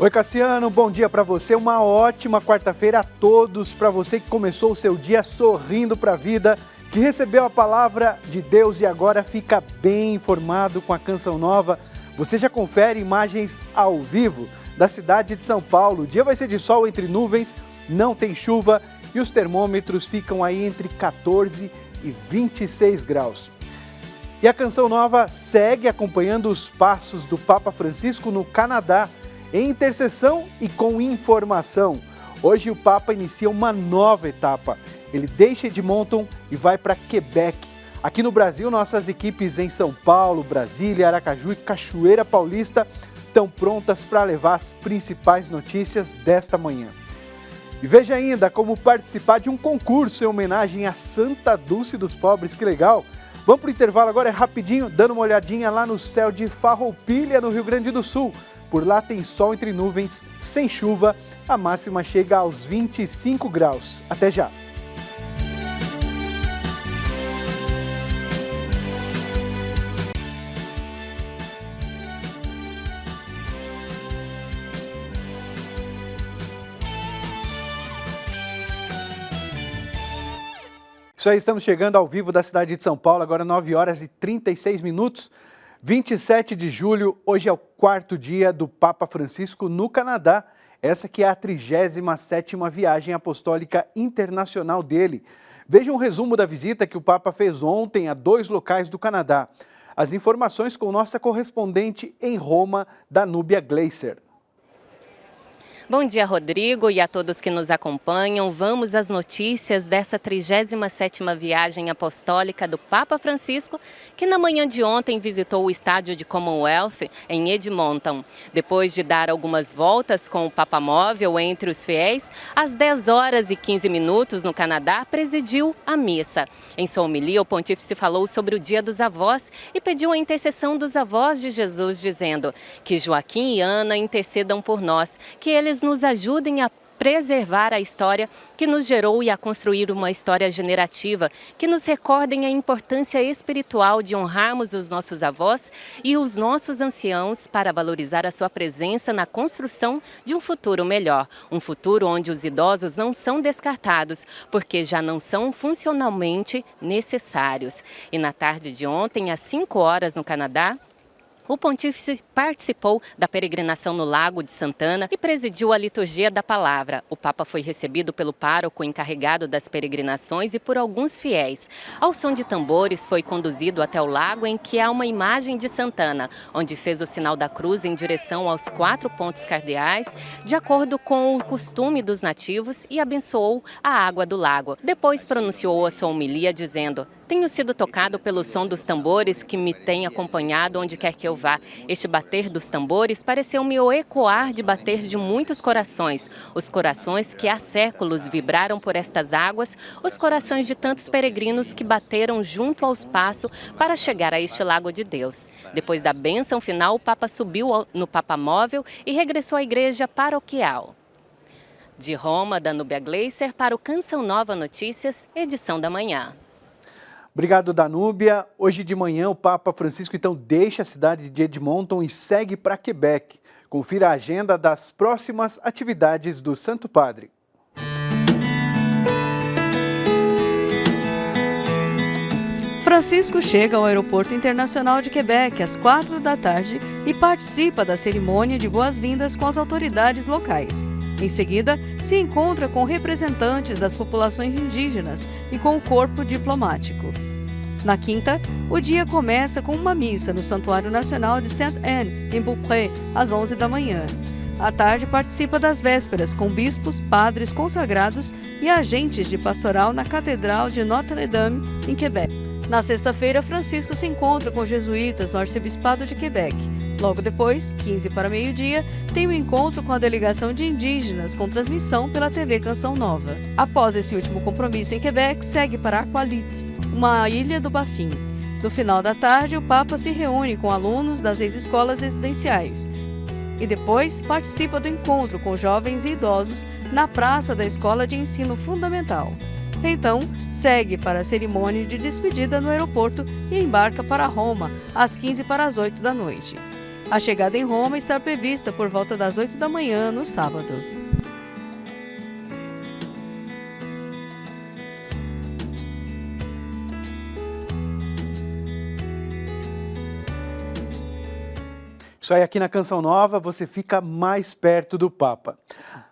Oi, Cassiano, bom dia para você, uma ótima quarta-feira a todos, para você que começou o seu dia sorrindo para a vida, que recebeu a palavra de Deus e agora fica bem informado com a Canção Nova. Você já confere imagens ao vivo da cidade de São Paulo. O dia vai ser de sol entre nuvens, não tem chuva e os termômetros ficam aí entre 14 e 26 graus. E a Canção Nova segue acompanhando os passos do Papa Francisco no Canadá, em intercessão e com informação. Hoje o Papa inicia uma nova etapa. Ele deixa Edmonton e vai para Quebec. Aqui no Brasil, nossas equipes em São Paulo, Brasília, Aracaju e Cachoeira Paulista estão prontas para levar as principais notícias desta manhã. E veja ainda como participar de um concurso em homenagem a Santa Dulce dos Pobres, que legal! Vamos para o intervalo agora, é rapidinho, dando uma olhadinha lá no céu de Farroupilha, no Rio Grande do Sul. Por lá tem sol entre nuvens, sem chuva, a máxima chega aos 25 graus. Até já! Isso aí, estamos chegando ao vivo da cidade de São Paulo, agora 9 horas e 36 minutos. 27 de julho, hoje é o quarto dia do Papa Francisco no Canadá. Essa que é a 37ª viagem apostólica internacional dele. Veja um resumo da visita que o Papa fez ontem a 2 locais do Canadá. As informações com nossa correspondente em Roma, Danúbia Gleiser. Bom dia, Rodrigo, e a todos que nos acompanham. Vamos às notícias dessa 37ª viagem apostólica do Papa Francisco, que na manhã de ontem visitou o estádio de Commonwealth em Edmonton. Depois de dar algumas voltas com o Papa Móvel entre os fiéis, às 10 horas e 15 minutos no Canadá, presidiu a missa. Em sua homilia, o pontífice falou sobre o Dia dos Avós e pediu a intercessão dos avós de Jesus, dizendo que Joaquim e Ana intercedam por nós, que eles nos ajudem a preservar a história que nos gerou e a construir uma história generativa, que nos recordem a importância espiritual de honrarmos os nossos avós e os nossos anciãos para valorizar a sua presença na construção de um futuro melhor. Um futuro onde os idosos não são descartados, porque já não são funcionalmente necessários. E na tarde de ontem, às 5 horas no Canadá, o pontífice participou da peregrinação no Lago de Santana e presidiu a liturgia da palavra. O Papa foi recebido pelo pároco encarregado das peregrinações e por alguns fiéis. Ao som de tambores, foi conduzido até o lago em que há uma imagem de Santana, onde fez o sinal da cruz em direção aos 4 pontos cardeais, de acordo com o costume dos nativos, e abençoou a água do lago. Depois pronunciou a sua homilia dizendo: "Tenho sido tocado pelo som dos tambores que me tem acompanhado onde quer que eu vá. Este bater dos tambores pareceu-me o ecoar de bater de muitos corações. Os corações que há séculos vibraram por estas águas, os corações de tantos peregrinos que bateram junto ao espaço para chegar a este lago de Deus." Depois da bênção final, o Papa subiu no Papa Móvel e regressou à igreja paroquial. De Roma, Danúbia Gleiser para o Canção Nova Notícias, edição da manhã. Obrigado, Danúbia. Hoje de manhã o Papa Francisco então deixa a cidade de Edmonton e segue para Quebec. Confira a agenda das próximas atividades do Santo Padre. Francisco chega ao Aeroporto Internacional de Quebec às 4 da tarde e participa da cerimônia de boas-vindas com as autoridades locais. Em seguida, se encontra com representantes das populações indígenas e com o corpo diplomático. Na quinta, o dia começa com uma missa no Santuário Nacional de Sainte-Anne, em Beaupré, às 11 da manhã. À tarde, participa das vésperas com bispos, padres consagrados e agentes de pastoral na Catedral de Notre-Dame, em Quebec. Na sexta-feira, Francisco se encontra com jesuítas no Arcebispado de Quebec. Logo depois, 15 para meio-dia, tem um encontro com a delegação de indígenas com transmissão pela TV Canção Nova. Após esse último compromisso em Quebec, segue para Aqualit, uma ilha do Bafim. No final da tarde, o Papa se reúne com alunos das 6 escolas residenciais e depois participa do encontro com jovens e idosos na praça da Escola de Ensino Fundamental. Então, segue para a cerimônia de despedida no aeroporto e embarca para Roma às 15 para as 8 da noite. A chegada em Roma está prevista por volta das 8 da manhã no sábado. Isso aí, aqui na Canção Nova, você fica mais perto do Papa.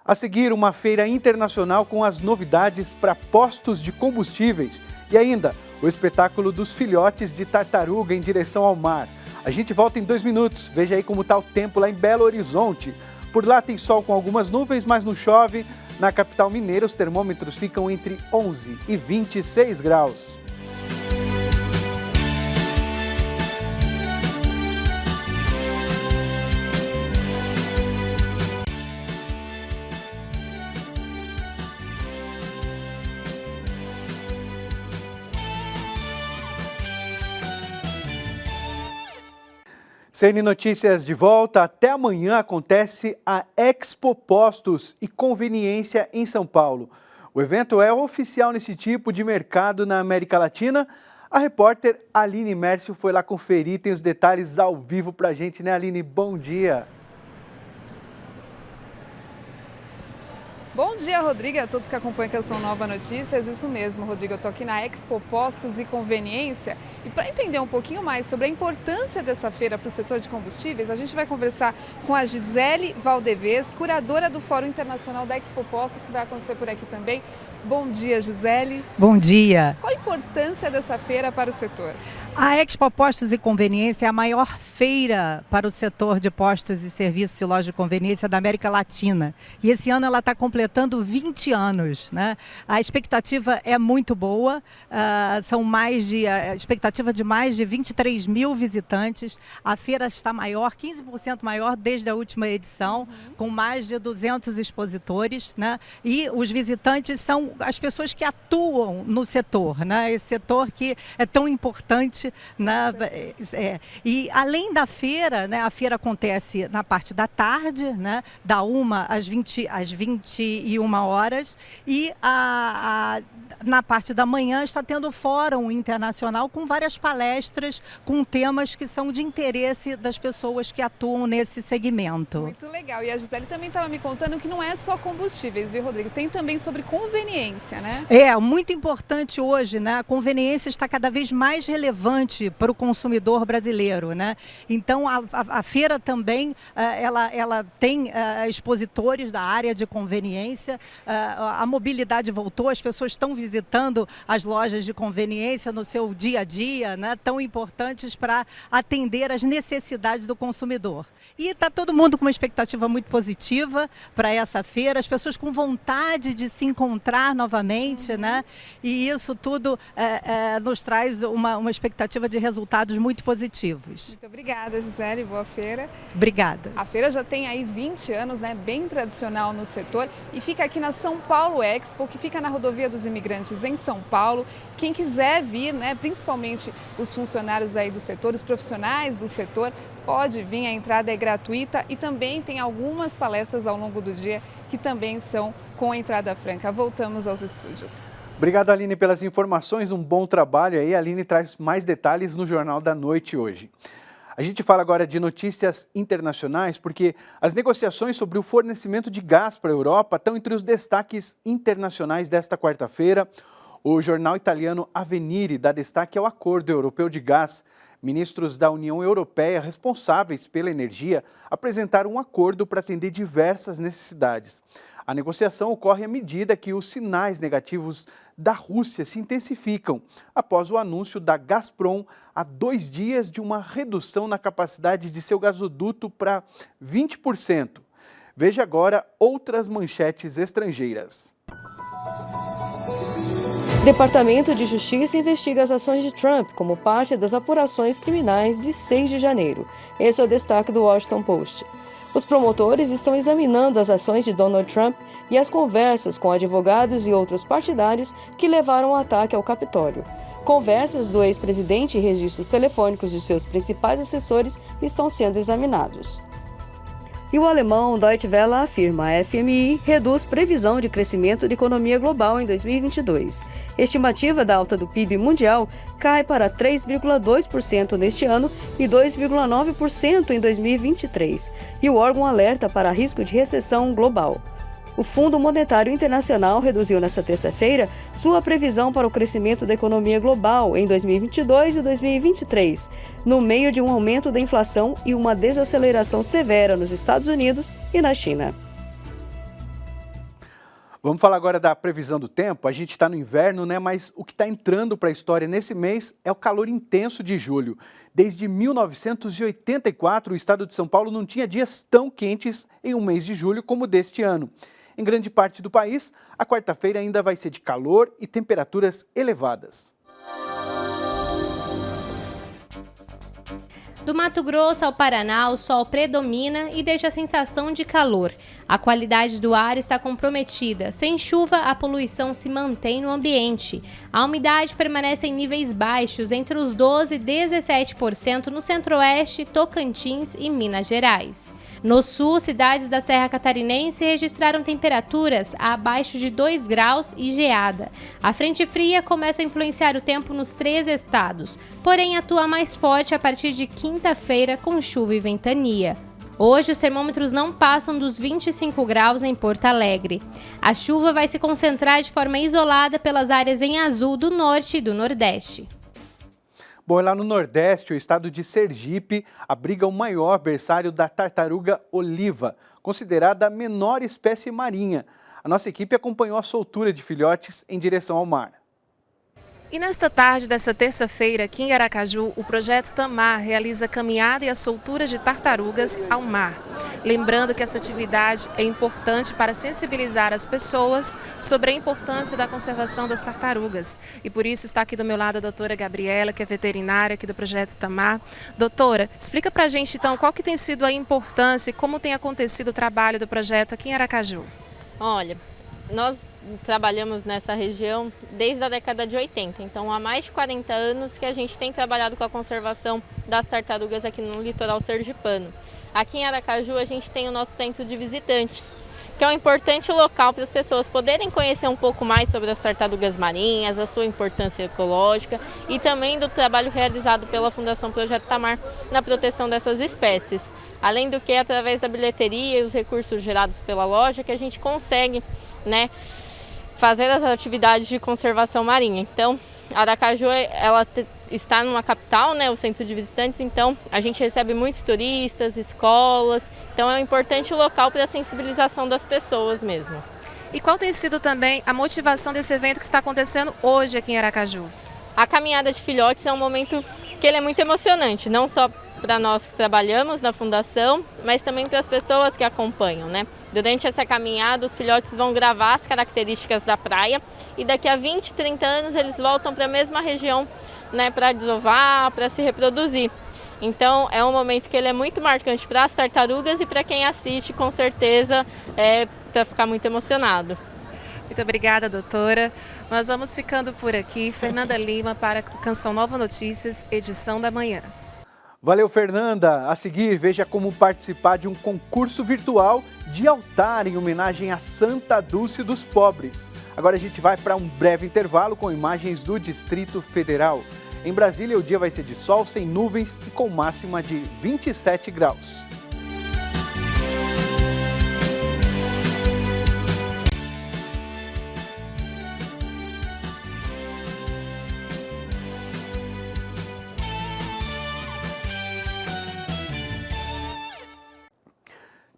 A seguir, uma feira internacional com as novidades para postos de combustíveis e ainda o espetáculo dos filhotes de tartaruga em direção ao mar. A gente volta em 2 minutos. Veja aí como está o tempo lá em Belo Horizonte. Por lá tem sol com algumas nuvens, mas não chove. Na capital mineira, os termômetros ficam entre 11 e 26 graus. CN Notícias de volta. Até amanhã acontece a Expo Postos e Conveniência em São Paulo. O evento é oficial nesse tipo de mercado na América Latina. A repórter Aline Mércio foi lá conferir, tem os detalhes ao vivo pra gente, né, Aline? Bom dia! Bom dia, Rodrigo, e a todos que acompanham a Canção Nova Notícias. Isso mesmo, Rodrigo, eu estou aqui na Expo Postos e Conveniência e para entender um pouquinho mais sobre a importância dessa feira para o setor de combustíveis, a gente vai conversar com a Gisele Valdevez, curadora do Fórum Internacional da Expo Postos, que vai acontecer por aqui também. Bom dia, Gisele. Bom dia. Qual a importância dessa feira para o setor? A Expo Postos e Conveniência é a maior feira para o setor de postos e serviços e lojas de conveniência da América Latina. E esse ano ela está completando 20 anos, né? A expectativa é muito boa, a expectativa de mais de 23 mil visitantes. A feira está maior, 15% maior desde a última edição, com mais de 200 expositores, né? E os visitantes são as pessoas que atuam no setor, né? Esse setor que é tão importante. E além da feira, né, a feira acontece na parte da tarde, né, da 1 às 21 horas, e na parte da manhã está tendo fórum internacional com várias palestras, com temas que são de interesse das pessoas que atuam nesse segmento. Muito legal. E a Gisele também estava me contando que não é só combustíveis, viu, Rodrigo? Tem também sobre conveniência, né? É, muito importante hoje, né? A conveniência está cada vez mais relevante para o consumidor brasileiro, né? Então, a feira também, ela tem expositores da área de conveniência, a mobilidade voltou, as pessoas estão visitando as lojas de conveniência no seu dia a dia, né? Tão importantes para atender às necessidades do consumidor. E está todo mundo com uma expectativa muito positiva para essa feira, as pessoas com vontade de se encontrar novamente, né? E isso tudo nos traz uma expectativa de resultados muito positivos. Muito obrigada, Gisele. Boa feira. Obrigada. A feira já tem aí 20 anos, né? Bem tradicional no setor e fica aqui na São Paulo Expo, que fica na Rodovia dos Imigrantes em São Paulo. Quem quiser vir, né? Principalmente os funcionários aí do setor, os profissionais do setor, pode vir, a entrada é gratuita e também tem algumas palestras ao longo do dia que também são com entrada franca. Voltamos aos estúdios. Obrigado, Aline, pelas informações, um bom trabalho aí. A Aline traz mais detalhes no Jornal da Noite hoje. A gente fala agora de notícias internacionais porque as negociações sobre o fornecimento de gás para a Europa estão entre os destaques internacionais desta quarta-feira. O jornal italiano Avvenire dá destaque ao Acordo Europeu de Gás. Ministros da União Europeia responsáveis pela energia apresentaram um acordo para atender diversas necessidades. A negociação ocorre à medida que os sinais negativos da Rússia se intensificam, após o anúncio da Gazprom há 2 dias de uma redução na capacidade de seu gasoduto para 20%. Veja agora outras manchetes estrangeiras. Departamento de Justiça investiga as ações de Trump como parte das apurações criminais de 6 de janeiro. Esse é o destaque do Washington Post. Os promotores estão examinando as ações de Donald Trump e as conversas com advogados e outros partidários que levaram ao ataque ao Capitólio. Conversas do ex-presidente e registros telefônicos de seus principais assessores estão sendo examinados. E o alemão Deutsche Welle afirma: a FMI reduz previsão de crescimento da economia global em 2022. Estimativa da alta do PIB mundial cai para 3,2% neste ano e 2,9% em 2023. E o órgão alerta para risco de recessão global. O Fundo Monetário Internacional reduziu nesta terça-feira sua previsão para o crescimento da economia global em 2022 e 2023, no meio de um aumento da inflação e uma desaceleração severa nos Estados Unidos e na China. Vamos falar agora da previsão do tempo. A gente está no inverno, né? Mas o que está entrando para a história nesse mês é o calor intenso de julho. Desde 1984, o estado de São Paulo não tinha dias tão quentes em um mês de julho como deste ano. Em grande parte do país, a quarta-feira ainda vai ser de calor e temperaturas elevadas. Do Mato Grosso ao Paraná, o sol predomina e deixa a sensação de calor. A qualidade do ar está comprometida. Sem chuva, a poluição se mantém no ambiente. A umidade permanece em níveis baixos, entre os 12% e 17% no Centro-Oeste, Tocantins e Minas Gerais. No sul, cidades da Serra Catarinense registraram temperaturas abaixo de 2 graus e geada. A frente fria começa a influenciar o tempo nos 3 estados, porém atua mais forte a partir de quinta-feira com chuva e ventania. Hoje, os termômetros não passam dos 25 graus em Porto Alegre. A chuva vai se concentrar de forma isolada pelas áreas em azul do norte e do nordeste. Bom, lá no Nordeste, o estado de Sergipe abriga o maior berçário da tartaruga oliva, considerada a menor espécie marinha. A nossa equipe acompanhou a soltura de filhotes em direção ao mar. E nesta tarde desta terça-feira, aqui em Aracaju, o projeto Tamar realiza a caminhada e a soltura de tartarugas ao mar. Lembrando que essa atividade é importante para sensibilizar as pessoas sobre a importância da conservação das tartarugas. E por isso está aqui do meu lado a doutora Gabriela, que é veterinária aqui do projeto Tamar. Doutora, explica pra gente então qual que tem sido a importância e como tem acontecido o trabalho do projeto aqui em Aracaju. Olha, nós trabalhamos nessa região desde a década de 80, então há mais de 40 anos que a gente tem trabalhado com a conservação das tartarugas aqui no litoral sergipano. Aqui em Aracaju a gente tem o nosso centro de visitantes, que é um importante local para as pessoas poderem conhecer um pouco mais sobre as tartarugas marinhas, a sua importância ecológica e também do trabalho realizado pela Fundação Projeto Tamar na proteção dessas espécies. Além do que, através da bilheteria e os recursos gerados pela loja, que a gente consegue, fazer as atividades de conservação marinha. Então, Aracaju ela está numa capital, o centro de visitantes, então a gente recebe muitos turistas, escolas, então é um importante local para a sensibilização das pessoas mesmo. E qual tem sido também a motivação desse evento que está acontecendo hoje aqui em Aracaju? A caminhada de filhotes é um momento que ele é muito emocionante, não só para nós que trabalhamos na fundação, mas também para as pessoas que acompanham, Durante essa caminhada, os filhotes vão gravar as características da praia e daqui a 20, 30 anos eles voltam para a mesma região, para desovar, para se reproduzir. Então é um momento que ele é muito marcante para as tartarugas e para quem assiste, com certeza, para ficar muito emocionado. Muito obrigada, doutora. Nós vamos ficando por aqui. Fernanda Lima para a Canção Nova Notícias, edição da manhã. Valeu, Fernanda! A seguir, veja como participar de um concurso virtual de altar em homenagem a Santa Dulce dos Pobres. Agora a gente vai para um breve intervalo com imagens do Distrito Federal. Em Brasília, o dia vai ser de sol, sem nuvens e com máxima de 27 graus.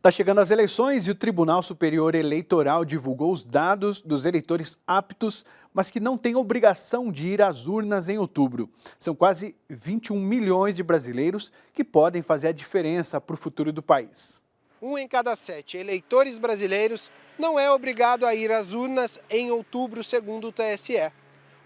Está chegando as eleições e o Tribunal Superior Eleitoral divulgou os dados dos eleitores aptos, mas que não têm obrigação de ir às urnas em outubro. São quase 21 milhões de brasileiros que podem fazer a diferença para o futuro do país. 1 em cada 7 eleitores brasileiros não é obrigado a ir às urnas em outubro, segundo o TSE.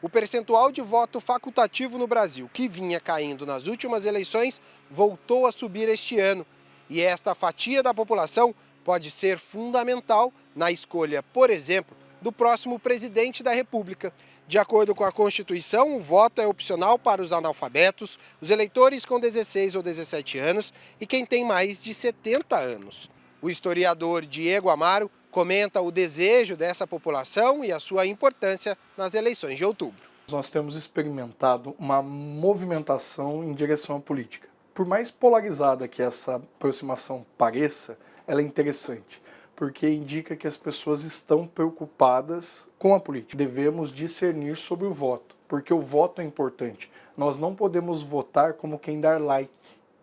O percentual de voto facultativo no Brasil, que vinha caindo nas últimas eleições, voltou a subir este ano. E esta fatia da população pode ser fundamental na escolha, por exemplo, do próximo presidente da República. De acordo com a Constituição, o voto é opcional para os analfabetos, os eleitores com 16 ou 17 anos e quem tem mais de 70 anos. O historiador Diego Amaro comenta o desejo dessa população e a sua importância nas eleições de outubro. Nós temos experimentado uma movimentação em direção à política. Por mais polarizada que essa aproximação pareça, ela é interessante, porque indica que as pessoas estão preocupadas com a política. Devemos discernir sobre o voto, porque o voto é importante. Nós não podemos votar como quem dá like,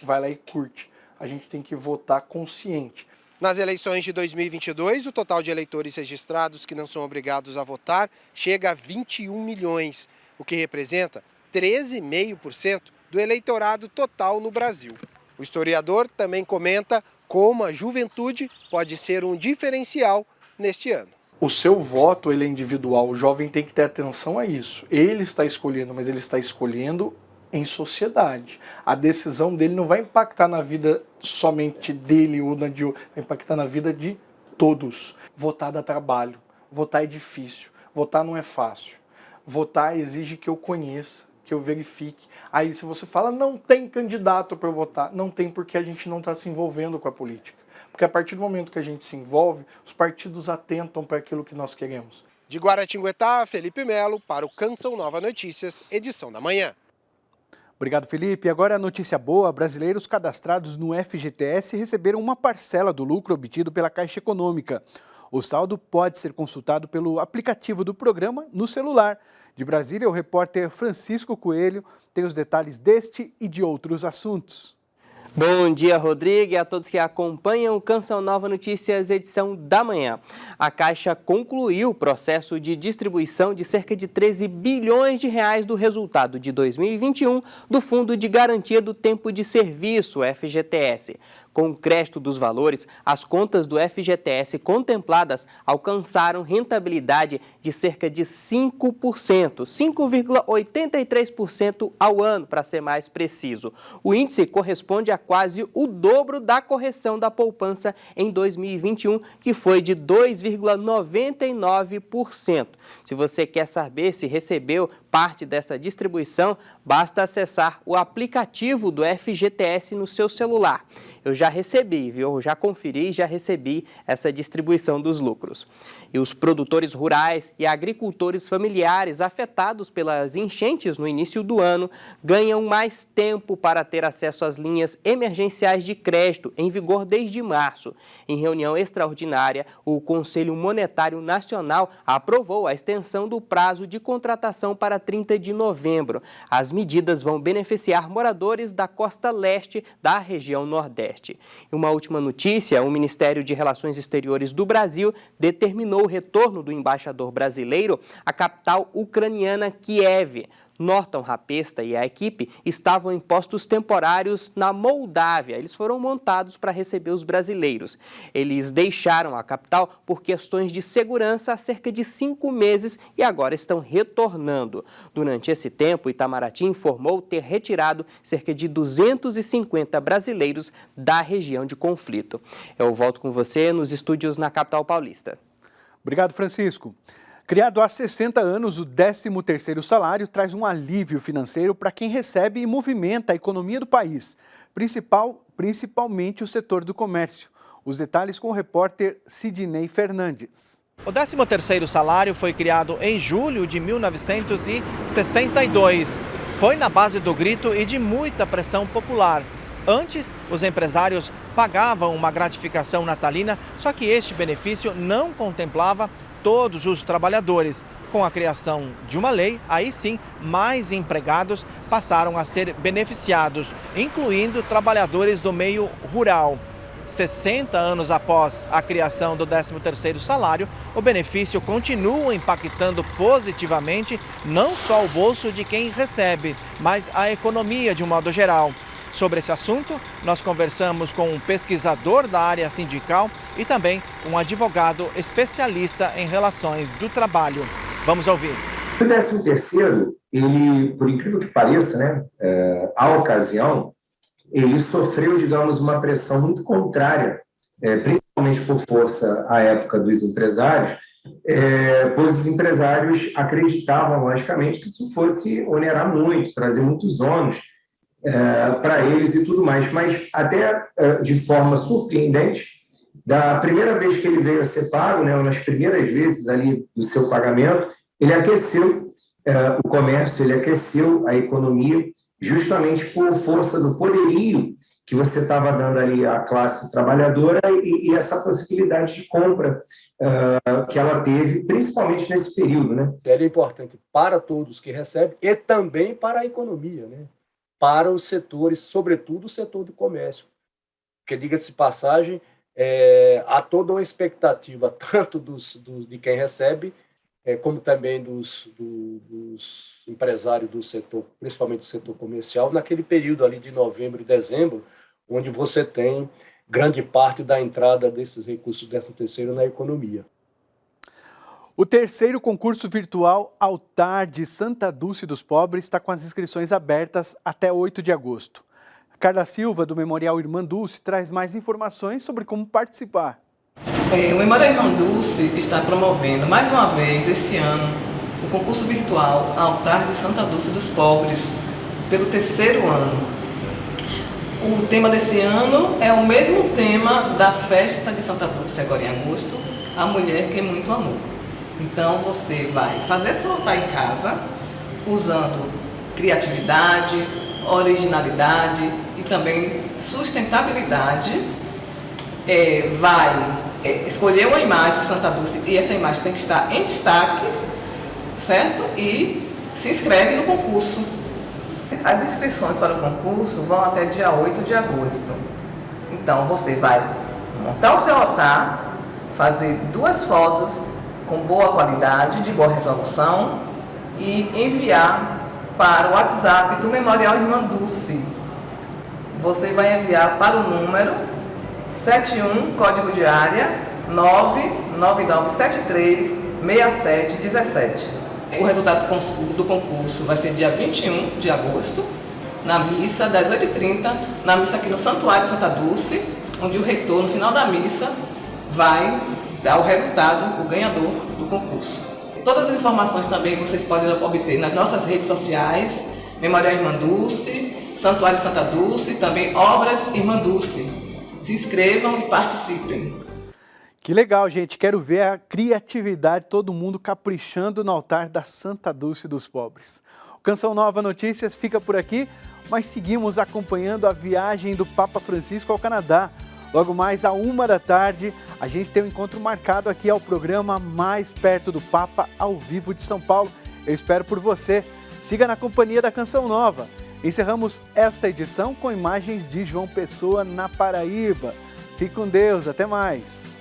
vai lá e curte. A gente tem que votar consciente. Nas eleições de 2022, o total de eleitores registrados que não são obrigados a votar chega a 21 milhões, o que representa 13,5% do eleitorado total no Brasil. O historiador também comenta como a juventude pode ser um diferencial neste ano. O seu voto ele é individual, o jovem tem que ter atenção a isso. Ele está escolhendo, mas ele está escolhendo em sociedade. A decisão dele não vai impactar na vida somente dele ou na de outro, vai impactar na vida de todos. Votar dá trabalho, votar é difícil, votar não é fácil. Votar exige que eu conheça, que eu verifique. Aí se você fala, não tem candidato para eu votar, não tem porque a gente não está se envolvendo com a política. Porque a partir do momento que a gente se envolve, os partidos atentam para aquilo que nós queremos. De Guaratinguetá, Felipe Melo, para o Canção Nova Notícias, edição da manhã. Obrigado, Felipe. Agora a notícia boa: brasileiros cadastrados no FGTS receberam uma parcela do lucro obtido pela Caixa Econômica. O saldo pode ser consultado pelo aplicativo do programa no celular. De Brasília, o repórter Francisco Coelho tem os detalhes deste e de outros assuntos. Bom dia, Rodrigo, e a todos que acompanham o Canção Nova Notícias, edição da manhã. A Caixa concluiu o processo de distribuição de cerca de 13 bilhões de reais do resultado de 2021 do Fundo de Garantia do Tempo de Serviço, FGTS. Com o crédito dos valores, as contas do FGTS contempladas alcançaram rentabilidade de cerca de 5%, 5,83% ao ano, para ser mais preciso. O índice corresponde a quase o dobro da correção da poupança em 2021, que foi de 2,99%. Se você quer saber se recebeu parte dessa distribuição, basta acessar o aplicativo do FGTS no seu celular. Eu já recebi, viu? Eu já conferi e já recebi essa distribuição dos lucros. E os produtores rurais e agricultores familiares afetados pelas enchentes no início do ano ganham mais tempo para ter acesso às linhas emergenciais de crédito em vigor desde março. Em reunião extraordinária, o Conselho Monetário Nacional aprovou a extensão do prazo de contratação para 30 de novembro. As medidas vão beneficiar moradores da costa leste da região Nordeste. E uma última notícia: o Ministério de Relações Exteriores do Brasil determinou o retorno do embaixador brasileiro à capital ucraniana Kiev. Norton Rapesta e a equipe estavam em postos temporários na Moldávia. Eles foram montados para receber os brasileiros. Eles deixaram a capital por questões de segurança há cerca de 5 meses e agora estão retornando. Durante esse tempo, Itamaraty informou ter retirado cerca de 250 brasileiros da região de conflito. Eu volto com você nos estúdios na capital paulista. Obrigado, Francisco. Criado há 60 anos, o 13º salário traz um alívio financeiro para quem recebe e movimenta a economia do país, principalmente o setor do comércio. Os detalhes com o repórter Sidney Fernandes. O 13º salário foi criado em julho de 1962. Foi na base do grito e de muita pressão popular. Antes, os empresários pagavam uma gratificação natalina, só que este benefício não contemplava todos os trabalhadores. Com a criação de uma lei, aí sim, mais empregados passaram a ser beneficiados, incluindo trabalhadores do meio rural. 60 anos após a criação do 13º salário, o benefício continua impactando positivamente não só o bolso de quem recebe, mas a economia de um modo geral. Sobre esse assunto, nós conversamos com um pesquisador da área sindical e também um advogado especialista em relações do trabalho. Vamos ouvir. O 13º, ele, por incrível que pareça, à ocasião, ele sofreu, digamos, uma pressão muito contrária, principalmente por força à época dos empresários, pois os empresários acreditavam, logicamente, que isso fosse onerar muito, trazer muitos ônus para eles e tudo mais, mas até de forma surpreendente, Da primeira vez que ele veio a ser pago, né, nas primeiras vezes ali do seu pagamento, ele aqueceu o comércio, ele aqueceu a economia, justamente por força do poderio que você estava dando ali à classe trabalhadora e essa possibilidade de compra que ela teve, principalmente nesse período, né? Ele é importante para todos que recebem e também para a economia, né? Para os setores, sobretudo o setor do comércio. Porque, diga-se de passagem, há toda uma expectativa, tanto de quem recebe, como também dos empresários do setor, principalmente do setor comercial, naquele período ali de novembro e dezembro, onde você tem grande parte da entrada desses recursos do 13º na economia. O terceiro concurso virtual Altar de Santa Dulce dos Pobres está com as inscrições abertas até 8 de agosto. Carla Silva, do Memorial Irmã Dulce, traz mais informações sobre como participar. O Memorial Irmã Dulce está promovendo mais uma vez esse ano o concurso virtual Altar de Santa Dulce dos Pobres, pelo terceiro ano. O tema desse ano é o mesmo tema da festa de Santa Dulce, agora em agosto, A Mulher que Muito Amou. Então você vai fazer seu altar em casa, usando criatividade, originalidade e também sustentabilidade. Vai escolher uma imagem de Santa Dulce e essa imagem tem que estar em destaque, certo? E se inscreve no concurso. As inscrições para o concurso vão até dia 8 de agosto. Então você vai montar o seu altar, fazer 2 fotos com boa qualidade, de boa resolução e enviar para o WhatsApp do Memorial Irmã Dulce. Você vai enviar para o número 71, código de área 999736717. O resultado do concurso vai ser dia 21 de agosto, na missa, das 8h30, na missa aqui no Santuário de Santa Dulce, onde o reitor, no final da missa, vai dar o resultado, o ganhador do concurso. Todas as informações também vocês podem obter nas nossas redes sociais, Memorial Irmã Dulce, Santuário de Santa Dulce, também Obras Irmã Dulce. Se inscrevam e participem. Que legal, gente. Quero ver a criatividade, todo mundo caprichando no altar da Santa Dulce dos Pobres. O Canção Nova Notícias fica por aqui, mas seguimos acompanhando a viagem do Papa Francisco ao Canadá. Logo mais, à 13h, a gente tem um encontro marcado aqui ao programa Mais Perto do Papa, ao vivo de São Paulo. Eu espero por você. Siga na companhia da Canção Nova. Encerramos esta edição com imagens de João Pessoa, na Paraíba. Fique com Deus, até mais.